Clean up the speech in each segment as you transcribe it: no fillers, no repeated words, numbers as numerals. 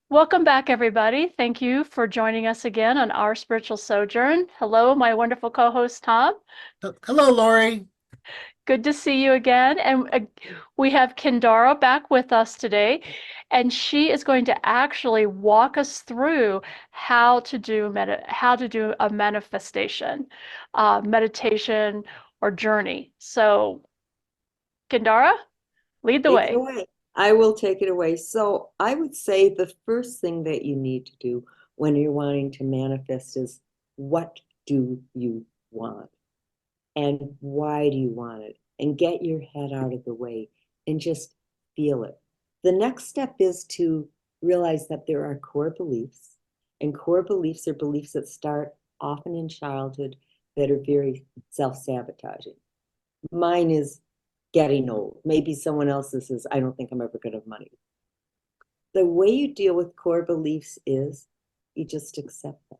Welcome back, everybody. Thank you for joining us again on Our Spiritual Sojourn. Hello, my wonderful co-host, Tom. Hello, Laurie. Good to see you again. And we have Kendara back with us today, and she is going to actually walk us through how to do a manifestation, meditation, or journey. So, Kendara, lead the Take it way. away. I will take it away. So I would say the first thing that you need to do when you're wanting to manifest is, what do you want? And why do you want it? And get your head out of the way and just feel it. The next step is to realize that there are core beliefs, and core beliefs are beliefs that start often in childhood that are very self-sabotaging. Mine is getting old. Maybe someone else's is, I don't think I'm ever going to have money. The way you deal with core beliefs is you just accept them.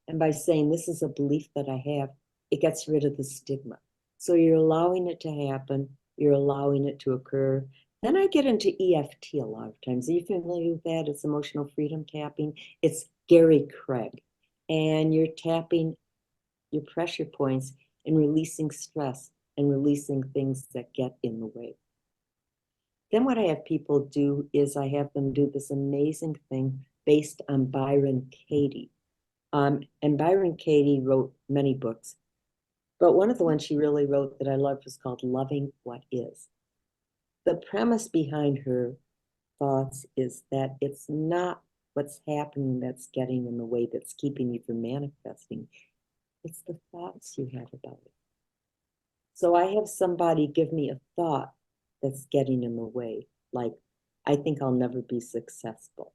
And by saying, this is a belief that I have, it gets rid of the stigma. So you're allowing it to happen. You're allowing it to occur. Then I get into EFT a lot of times. Are you familiar with that? It's emotional freedom tapping. It's Gary Craig. And you're tapping your pressure points and releasing stress and releasing things that get in the way. Then what I have people do is I have them do this amazing thing based on Byron Katie. And Byron Katie wrote many books, but one of the ones she really wrote that I loved was called Loving What Is. The premise behind her thoughts is that it's not what's happening that's getting in the way, that's keeping you from manifesting. It's the thoughts you have about it. So I have somebody give me a thought that's getting in the way, like, I think I'll never be successful.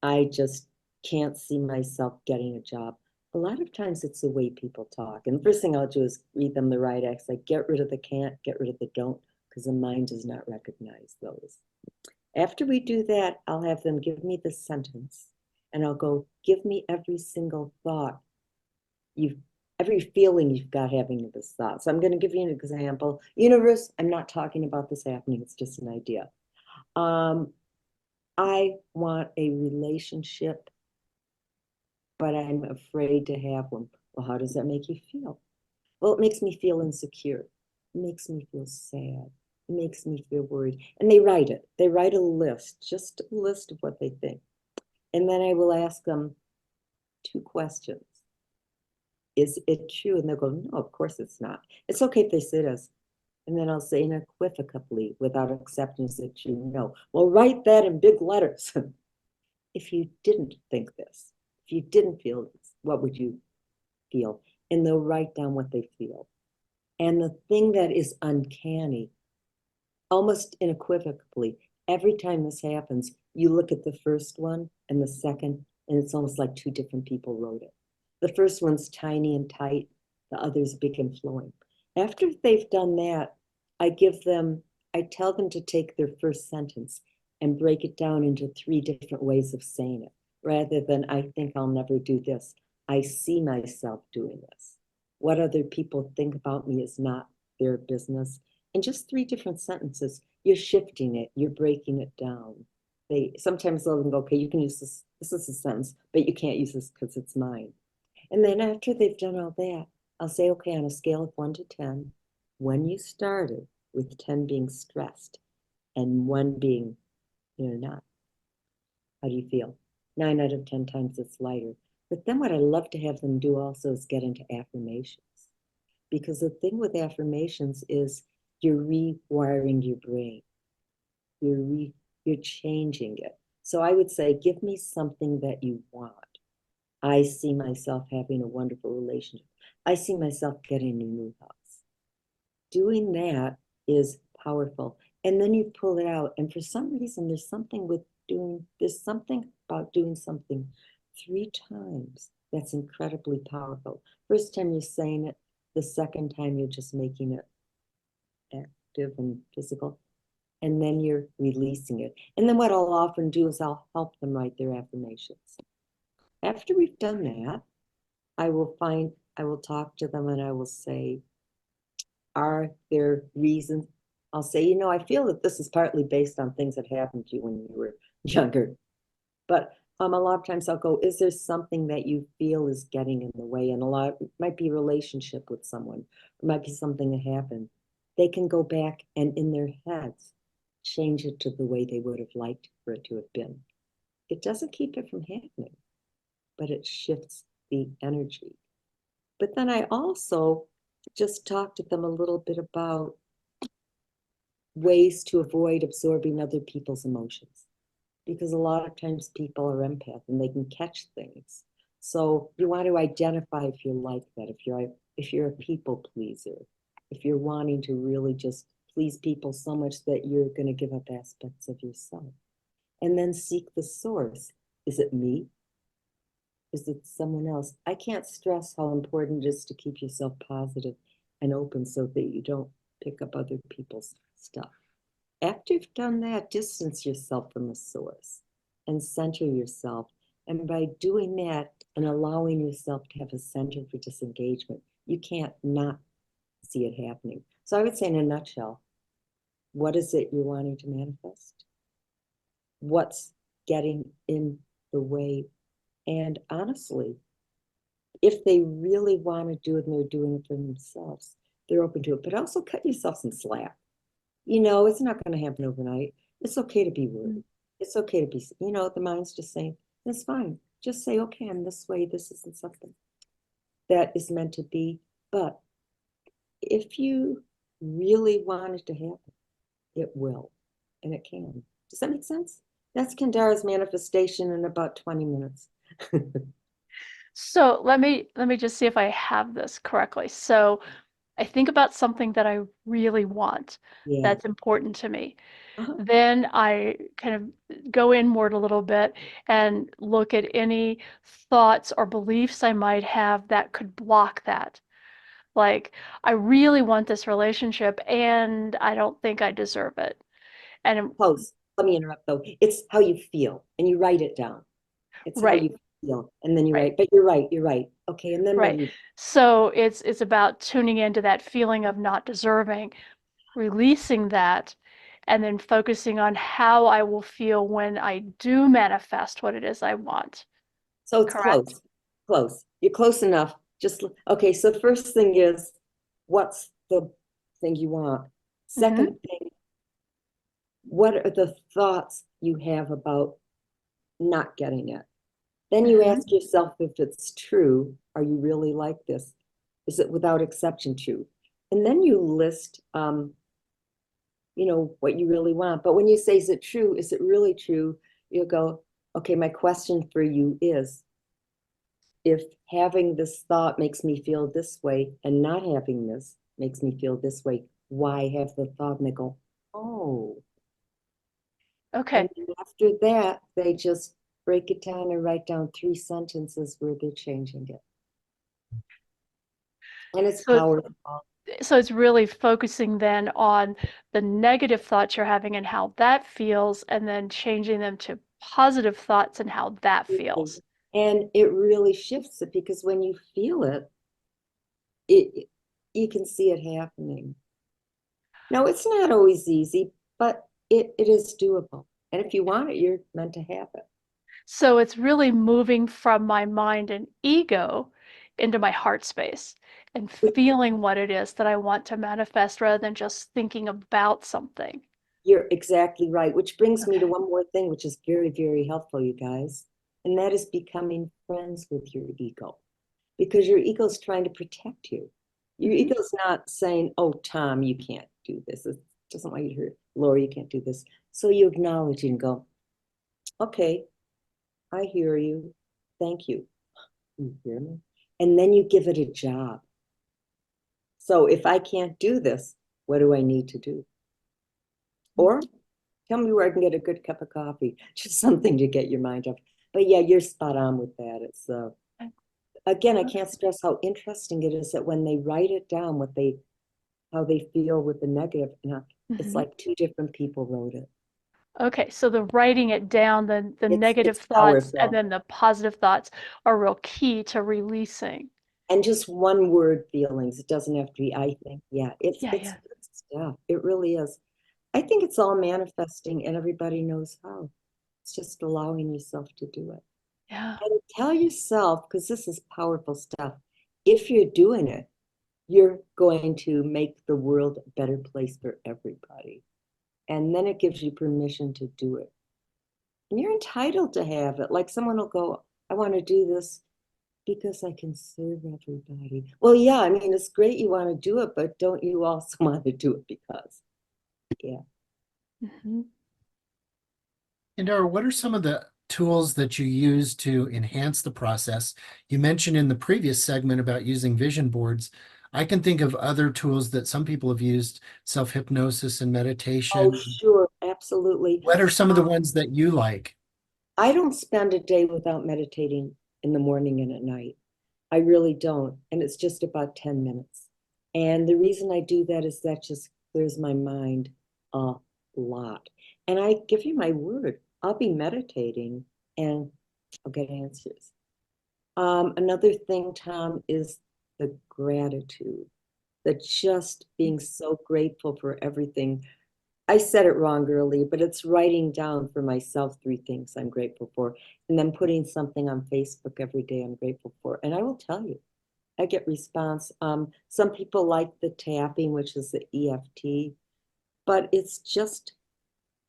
I just can't see myself getting a job. A lot of times it's the way people talk. And the first thing I'll do is read them the right X, like get rid of the can't, get rid of the don't, because the mind does not recognize those. After we do that, I'll have them give me the sentence, and I'll go, give me every single thought you've every feeling you've got having this thought. So I'm going to give you an example. Universe, I'm not talking about this happening. It's just an idea. I want a relationship, but I'm afraid to have one. Well, how does that make you feel? Well, it makes me feel insecure. It makes me feel sad. It makes me feel worried. And they write it. They write a list, just a list of what they think. And then I will ask them two questions. Is it true? And they'll go, no, of course it's not. It's okay if they say it as. And then I'll say unequivocally, without acceptance, that you know. Well, write that in big letters. If you didn't think this, if you didn't feel this, what would you feel? And they'll write down what they feel. And the thing that is uncanny, almost unequivocally, every time this happens, you look at the first one and the second, and it's almost like two different people wrote it. The first one's tiny and tight, the other's big and flowing. After they've done that, I tell them to take their first sentence and break it down into three different ways of saying it. Rather than, I think I'll never do this, I see myself doing this. What other people think about me is not their business. In just three different sentences, you're shifting it, you're breaking it down. Sometimes they'll go, okay, you can use this is a sentence, but you can't use this because it's mine. And then after they've done all that, I'll say, okay, on a scale of 1 to 10, when you started, with 10 being stressed and 1 being, not, how do you feel? 9 out of 10 times it's lighter. But then what I love to have them do also is get into affirmations. Because the thing with affirmations is you're rewiring your brain. You're changing it. So I would say, give me something that you want. I see myself having a wonderful relationship. I see myself getting a new house. Doing that is powerful. And then you pull it out. And for some reason, there's something about doing something 3 times that's incredibly powerful. First time you're saying it, the second time you're just making it active and physical. And then you're releasing it. And then what I'll often do is I'll help them write their affirmations. After we've done that, I will talk to them and I will say, are there reasons? I'll say, I feel that this is partly based on things that happened to you when you were younger. But a lot of times I'll go, is there something that you feel is getting in the way? And a lot, it might be a relationship with someone, it might be something that happened. They can go back and in their heads, change it to the way they would have liked for it to have been. It doesn't keep it from happening, but it shifts the energy. But then I also just talk to them a little bit about ways to avoid absorbing other people's emotions. Because a lot of times people are empath and they can catch things. So you want to identify if you're like that, if you're a people pleaser, if you're wanting to really just please people so much that you're going to give up aspects of yourself. And then seek the source. Is it me? Is it someone else? I can't stress how important it is to keep yourself positive and open so that you don't pick up other people's stuff. After you've done that, distance yourself from the source and center yourself. And by doing that and allowing yourself to have a center for disengagement, you can't not see it happening. So I would say in a nutshell, what is it you're wanting to manifest? What's getting in the way? And honestly, if they really want to do it and they're doing it for themselves, they're open to it. But also cut yourself some slack. You know, it's not going to happen overnight. It's okay to be worried. It's okay to be, you know, the mind's just saying, it's fine. Just say, okay, I'm this way. This isn't something that is meant to be. But if you really want it to happen, it will, and it can. Does that make sense? That's Kendara's manifestation in about 20 minutes. So let me just see if I have this correctly. So I think about something that I really want, Yeah. that's important to me. Uh-huh. Then I kind of go inward a little bit and look at any thoughts or beliefs I might have that could block that. Like, I really want this relationship and I don't think I deserve it. And Close. Let me interrupt though. It's how you feel, and you write it down. It's how right, you feel, and then you right, write. But you're right. You're right. Okay, and then what do right. you? So it's about tuning into that feeling of not deserving, releasing that, and then focusing on how I will feel when I do manifest what it is I want. So it's Correct? close. Close. You're close enough. Just okay. So the first thing is, what's the thing you want? Mm-hmm. Second thing, what are the thoughts you have about not getting it? Then you Mm-hmm. ask yourself if it's true. Are you really like this? Is it without exception true? And then you list, you know, what you really want. But when you say, is it true? Is it really true? You'll go, okay, my question for you is, if having this thought makes me feel this way and not having this makes me feel this way, why have the thought? And they go, oh. Okay. And then after that, they just break it down and write down 3 sentences where they're changing it. And it's So powerful. so it's really focusing then on the negative thoughts you're having and how that feels, and then changing them to positive thoughts and how that feels. And it really shifts it because when you feel it, it you can see it happening. Now, it's not always easy, but it is doable. And if you want it, you're meant to have it. So it's really moving from my mind and ego into my heart space and Which feeling what it is that I want to manifest rather than just thinking about something. you're exactly right. Which brings me to Okay. one more thing, which is very, very helpful, you guys. And that is becoming friends with your ego. Because your ego is trying to protect you. Your Mm-hmm. ego's not saying, oh, Tom, you can't do this. It doesn't want you to hear, Laurie, you can't do this. So you acknowledge and go, okay, I hear you. Thank you. You hear me? And then you give it a job. So if I can't do this, what do I need to do? Or tell me where I can get a good cup of coffee, just something to get your mind off. But yeah, you're spot on with that. It's again, I can't stress how interesting it is that when they write it down, how they feel with the negative, it's Mm-hmm. like 2 different people wrote it. Okay, so the writing it down, the negative It's thoughts, and powerful. then the positive thoughts are real key to releasing. And just one word feelings. It doesn't have to be, I think. Yeah, Yeah, it's yeah. good stuff. It really is. I think it's all manifesting and everybody knows how. It's just allowing yourself to do it. Yeah. And tell yourself, because this is powerful stuff, if you're doing it, you're going to make the world a better place for everybody. And then it gives you permission to do it. And you're entitled to have it. Like someone will go, I want to do this because I can serve everybody. Well, yeah, I mean, it's great you want to do it, but don't you also want to do it because? Yeah. Mhm. Kendara, what are some of the tools that you use to enhance the process? You mentioned in the previous segment about using vision boards. I can think of other tools that some people have used, self-hypnosis and Oh, meditation. sure, absolutely. What are some of the ones that you like? I don't spend a day without meditating in the morning and at night. I really don't. And it's just about 10 minutes. And the reason I do that is that just clears my mind a lot. And I give you my word, I'll be meditating and I'll get answers. Another thing, Tom, is the gratitude, that just being so grateful for everything. I said it wrong earlier, but it's writing down for myself 3 things I'm grateful for, and then putting something on Facebook every day I'm grateful for. And I will tell you, I get response. Some people like the tapping, which is the EFT, but it's just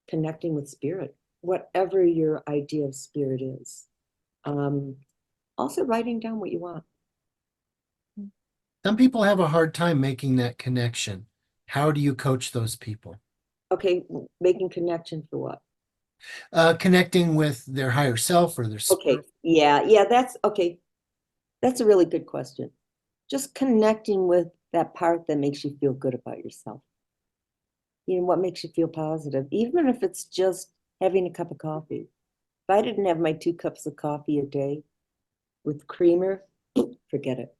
connecting with spirit, whatever your idea of spirit is. Um, Also writing down what you want. Some people have a hard time making that connection. How do you coach those people? Okay, making connection for what? Connecting with their higher self or their Okay, spirit. yeah, that's okay. That's a really good question. Just connecting with that part that makes you feel good about yourself. You know, what makes you feel positive, even if it's just having a cup of coffee. If I didn't have my 2 cups of coffee a day with creamer, forget it.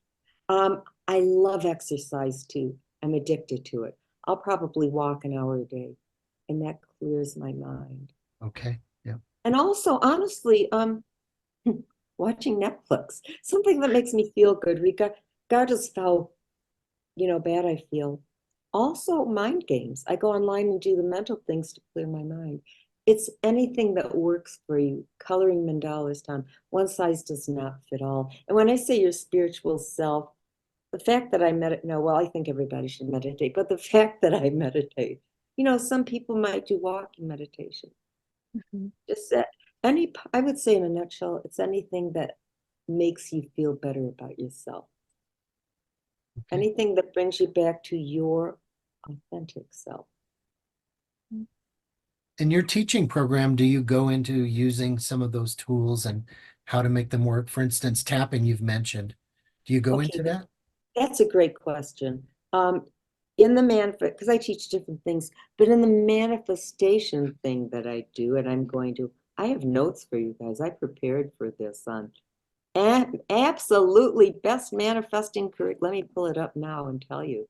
I love exercise too. I'm addicted to it. I'll probably walk an hour a day, and that clears my mind. Okay. Yeah. And also, honestly, watching Netflix, something that makes me feel good, regardless of how, bad I feel. Also, mind games. I go online and do the mental things to clear my mind. It's anything that works for you. Coloring mandalas, Tom. One size does not fit all. And when I say your spiritual self, the fact that I meditate, no, well, I think everybody should meditate, but the fact that I meditate, some people might do walking meditation. Mhm. Just that I would say in a nutshell, it's anything that makes you feel better about yourself. Okay. Anything that brings you back to your authentic self. In your teaching program, do you go into using some of those tools and how to make them work? For instance, tapping you've mentioned. Do you go Okay, into that? that's a great question. In the manifest, because I teach different things, but in the manifestation thing that I do, and I have notes for you guys. I prepared for this on absolutely best manifesting curriculum. Let me pull it up now and tell you.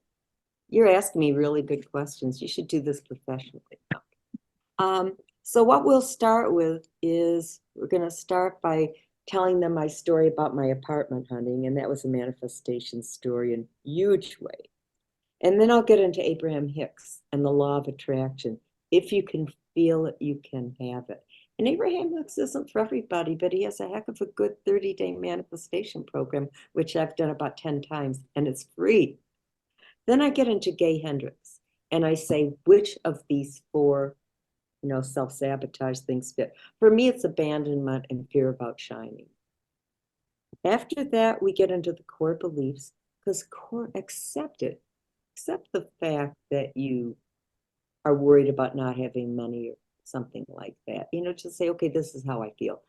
You're asking me really good questions. You should do this professionally. So what we'll start with is we're going to start by telling them my story about my apartment hunting, and that was a manifestation story in a huge way. And then I'll get into Abraham Hicks and the law of attraction. If you can feel it, you can have it. And Abraham Hicks isn't for everybody, but he has a heck of a good 30-day manifestation program, which I've done about 10 times, and it's free. Then I get into Gay Hendricks, and I say, which of these 4 self-sabotage things fit? For me, it's abandonment and fear about shining. After that, we get into the core beliefs, because accept the fact that you are worried about not having money or something like that. Just say, okay, this is how I feel.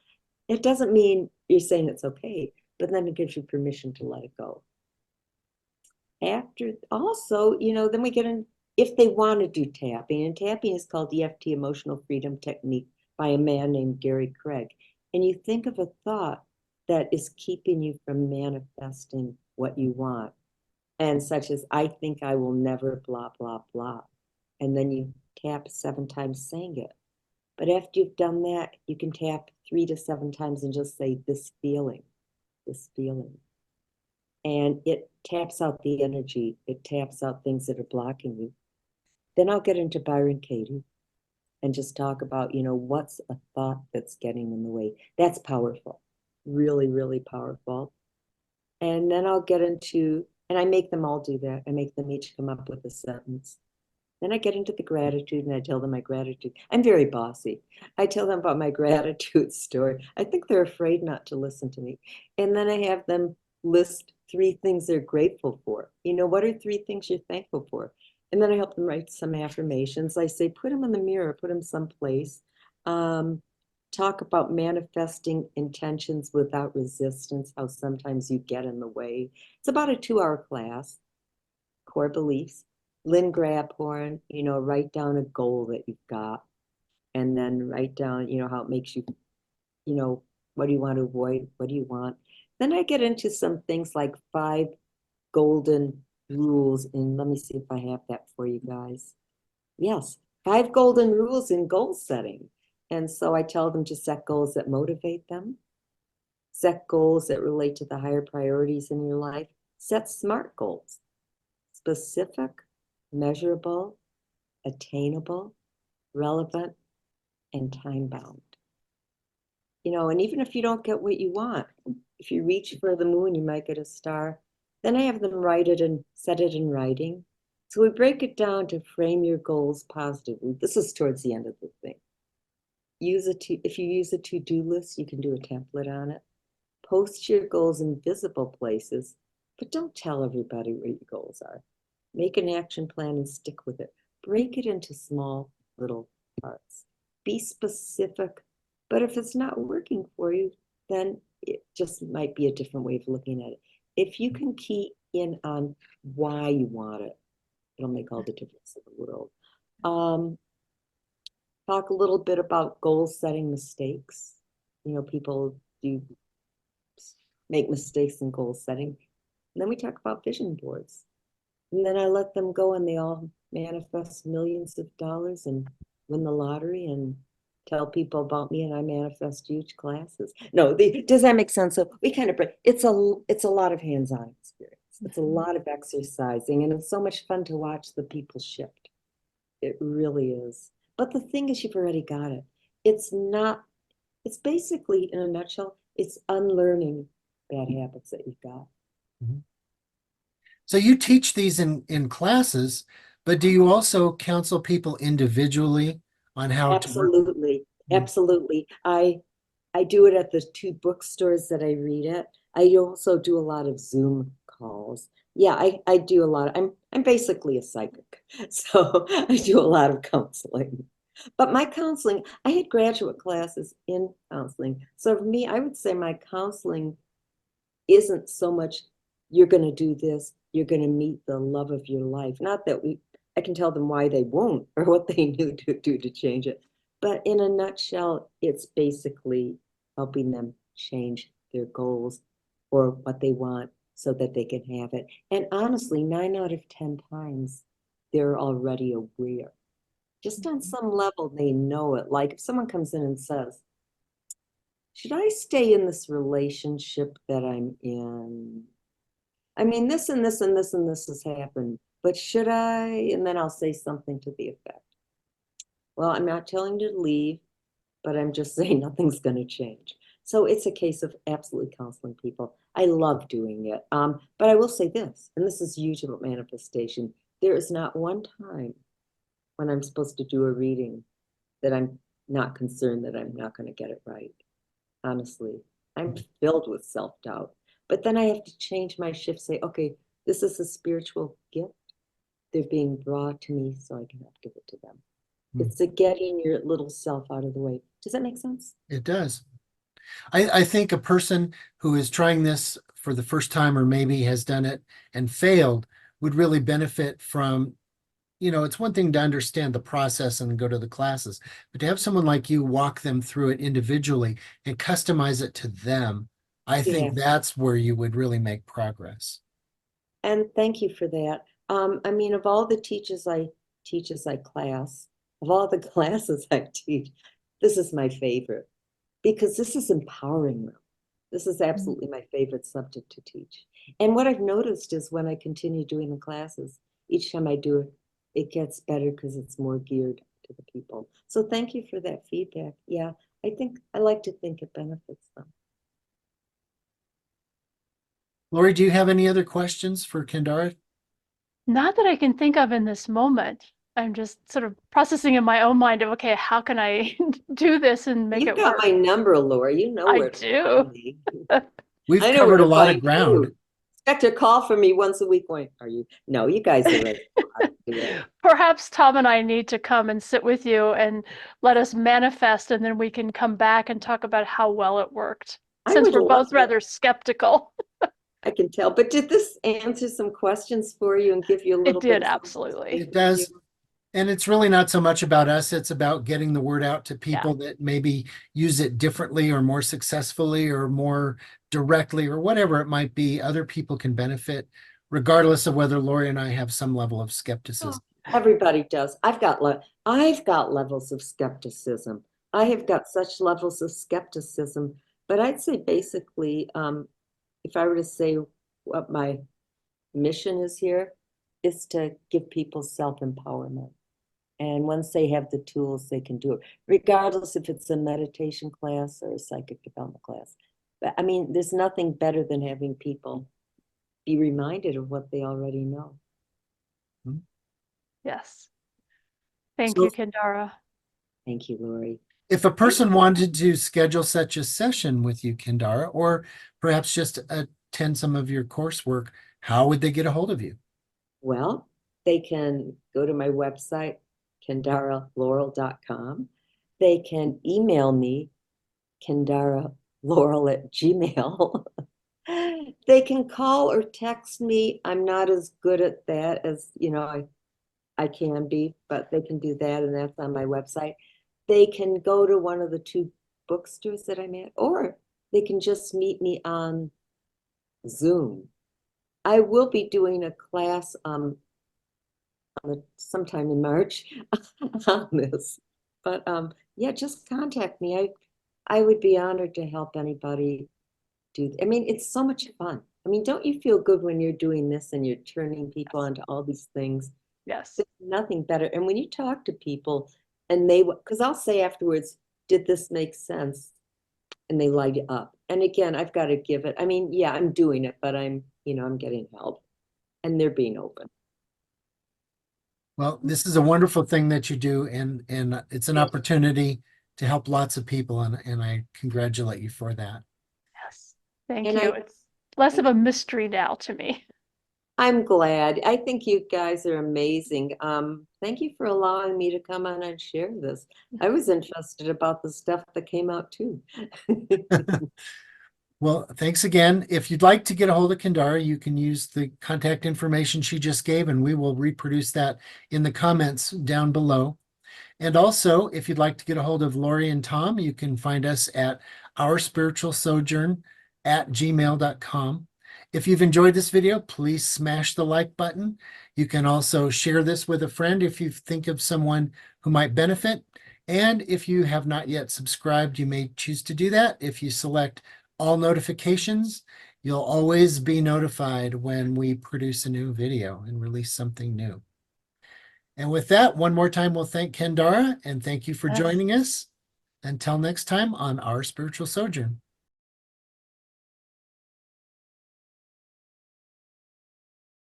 It doesn't mean you're saying it's okay, but then it gives you permission to let it go. After also, then we get in, if they want to do tapping, and tapping is called EFT, Emotional Freedom Technique, by a man named Gary Craig. And you think of a thought that is keeping you from manifesting what you want. And such as, I think I will never blah, blah, blah. And then you tap 7 times saying it. But after you've done that, you can tap 3 to 7 times and just say, this feeling, this feeling. And it taps out the energy. It taps out things that are blocking you. Then I'll get into Byron Katie. and just talk about, what's a thought that's getting in the way. That's powerful, really, really powerful. And then I'll get into, and I make them all do that. I make them each come up with a sentence. Then I get into the gratitude and I tell them my gratitude. I'm very bossy. I tell them about my gratitude story. I think they're afraid not to listen to me. And then I have them list 3 things they're grateful for. What are 3 things you're thankful for? And then I help them write some affirmations. I say, put them in the mirror, put them someplace. Talk about manifesting intentions without resistance, how sometimes you get in the way. It's about a 2-hour class, core beliefs. Lynn Grabhorn, write down a goal that you've got and then write down, how it makes you, what do you want to avoid? What do you want? Then I get into some things like 5 golden rules. And let me see if I have that for you guys. Yes, 5 golden rules in goal setting. And so I tell them to set goals that motivate them, set goals that relate to the higher priorities in your life, set SMART goals, specific, measurable, attainable, relevant, and time bound. And even if you don't get what you want, if you reach for the moon, you might get a star. Then I have them write it and set it in writing. So we break it down to frame your goals positively. This is towards the end of the thing. If you use a to-do list, you can do a template on it. Post your goals in visible places, but don't tell everybody where your goals are. Make an action plan and stick with it. Break it into small little parts. Be specific, but if it's not working for you, then it just might be a different way of looking at it. If you can key in on why you want it, it'll make all the difference in the world. Talk a little bit about goal setting mistakes. People do make mistakes in goal setting. And then we talk about vision boards. And then I let them go and they all manifest millions of dollars and win the lottery and tell people about me, and I manifest huge classes. No, does that make sense? So we kind of, it's a lot of hands-on experience. It's a lot of exercising, and it's so much fun to watch the people shift. It really is. But the thing is, you've already got it. It's basically, in a nutshell, it's unlearning bad habits that you've got. Mm-hmm. So you teach these in classes, but do you also counsel people individually on how to work? Absolutely. Absolutely. I do it at the 2 bookstores that I read at. I also do a lot of Zoom calls. Yeah, I do a lot. I'm basically a psychic. So I do a lot of counseling. But my counseling, I had graduate classes in counseling. So for me, I would say my counseling isn't so much you're going to do this, you're going to meet the love of your life. Not that I can tell them why they won't or what they need to do to change it. But in a nutshell, it's basically helping them change their goals or what they want so that they can have it. And honestly, 9 out of 10 times, they're already aware. Just on some level, they know it. Like if someone comes in and says, should I stay in this relationship that I'm in? I mean, this and this and this and this has happened, but should I? And then I'll say something to the effect, well, I'm not telling you to leave, but I'm just saying nothing's going to change. So it's a case of absolutely counseling people. I love doing it. But I will say this, and this is huge about manifestation. There is not one time when I'm supposed to do a reading that I'm not concerned that I'm not going to get it right. Honestly, I'm filled with self-doubt. But then I have to change my shift, say, okay, this is a spiritual gift. They're being brought to me so I can help give it to them. It's the getting your little self out of the way. Does that make sense? It does. I think a person who is trying this for the first time or maybe has done it and failed would really benefit from, it's one thing to understand the process and go to the classes, but to have someone like you walk them through it individually and customize it to them, I Yeah. think that's where you would really make progress. And thank you for that. I mean, of all the teachers I teach as I class, of all the classes I teach, this is my favorite because this is empowering them. This is absolutely my favorite subject to teach. And what I've noticed is when I continue doing the classes, each time I do it, it gets better because it's more geared to the people. So thank you for that feedback. Yeah, I like to think it benefits them. Laurie, do you have any other questions for Kendara? Not that I can think of in this moment. I'm just sort of processing in my own mind of, okay, how can I do this and make You've it got work? my number, Laura. You know I where to do. find me. We've I know where covered a to lot of find ground. you. Expect a call from me once a week going, are you? No, you guys already know how to do it. Perhaps Tom and I need to come and sit with you and let us manifest, and then we can come back and talk about how well it worked, I since would we're love both that. rather skeptical. I can tell. But did this answer some questions for you and give you a It little bit did, of something to absolutely. take It with you? does. And it's really not so much about us, it's about getting the word out to people that maybe use it differently or more successfully or more directly or whatever it might be. Other people can benefit regardless of whether Laurie and I have some level of skepticism. Everybody does. I've got levels of skepticism. I have got such levels of skepticism, but I'd say basically, if I were to say what my mission is here, is to give people self-empowerment. And once they have the tools, they can do it, regardless if it's a meditation class or a psychic development class. But I mean, there's nothing better than having people be reminded of what they already know. Yes. Thank So you, Kendara. Thank you, Laurie. if a person wanted to schedule such a session with you, Kendara, or perhaps just attend some of your coursework, how would they get a hold of you? Well, they can go to my website, kendaralaurel.com. They can email me, kendaralaurel@gmail. They can call or text me. I'm not as good at that as, I can be, but they can do that, and that's on my website. They can go to one of the two bookstores that I'm at, or they can just meet me on Zoom. I will be doing a class sometime in March on this. But yeah, just contact me. I would be honored to help anybody do. I mean, it's so much fun. I mean, don't you feel good when you're doing this and you're turning people onto all these things? Yes. There's nothing better. And when you talk to people and because I'll say afterwards, did this make sense? And they light up. And again, I've got to give it. I mean, yeah, I'm doing it, but I'm getting help and they're being open. Well, this is a wonderful thing that you do, and it's an opportunity to help lots of people, and I congratulate you for that. Yes. Thank And you. It's less of a mystery now to me. I'm glad. I think you guys are amazing. Thank you for allowing me to come on and share this. I was interested about the stuff that came out too. Well, thanks again. If you'd like to get a hold of Kendara, you can use the contact information she just gave, and we will reproduce that in the comments down below. And also, if you'd like to get a hold of Laurie and Tom, you can find us at Our Spiritual Sojourn at gmail.com. If you've enjoyed this video, please smash the like button. You can also share this with a friend if you think of someone who might benefit. And if you have not yet subscribed, you may choose to do that. If you select all notifications, you'll always be notified when we produce a new video and release something new. And with that, one more time, we'll thank Kendara and thank you for Yes. joining us. Until next time on Our Spiritual Sojourn.